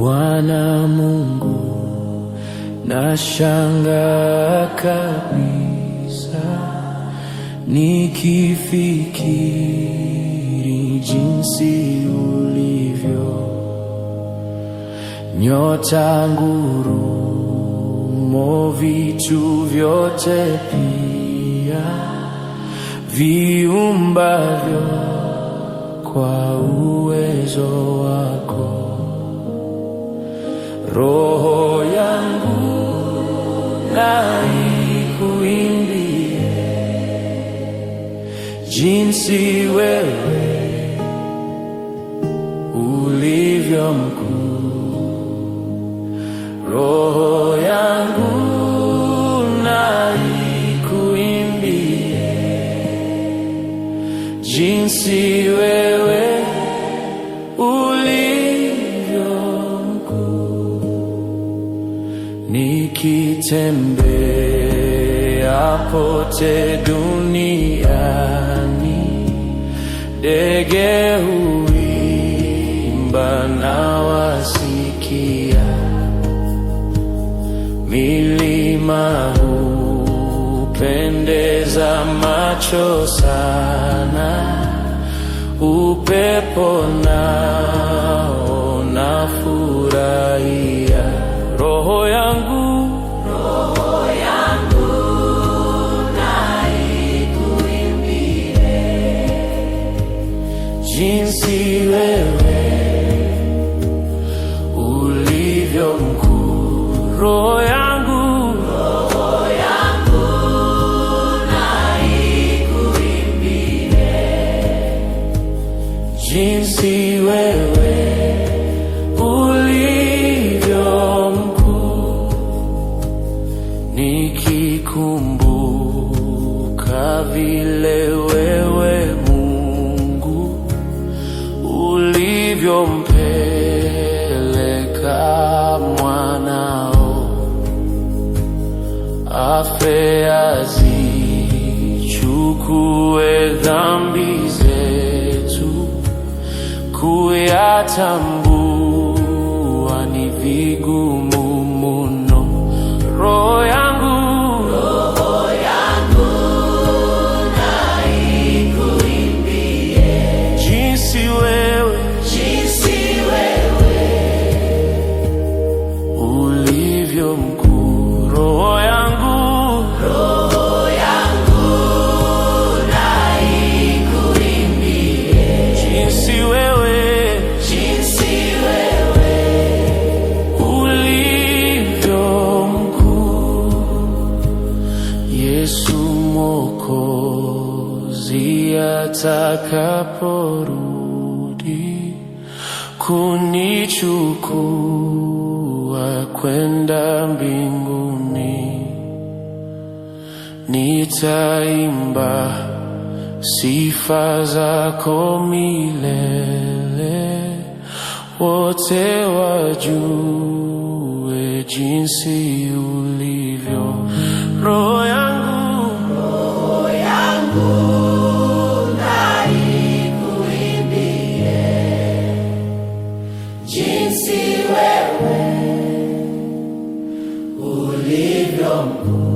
Bwana Mungu, nashangaa kabisa nikifikiri jinsi ulivyo. Nyota, ngurumo, vitu vyote pia viumbavyo kwa uwezo wako. Roho yangu na ikuimbie jinsi wewe ulivyo mkuu. Roho yangu na ikuimbie jinsi wewe nikitembea pote duniani, ndege huimba na wasikia, milima hupendeza macho sana, upepo nao nafurahia. Roho yangu na ikuimbie jinsi wewe ulivyo mkuu. Roho yangu na ikuimbie jinsi wewe nikikumbuka vile wewe Mungu ulivyompeleka mwanao afe azichukue dhambi zetu, kuyatambua ni vigumu mno. Roho yangu na ikuimbie jinsi wewe ulivyo mkuu. Roho yangu na ikuimbie jinsi wewe Yesu Mwokozi atakaporudi kunichukua kwenda mbinguni, nitaimba sifa zako milele, wote wajue jinsi ulivyo. Roho yangu na ikuimbie jinsi wewe ulivyo mkuu.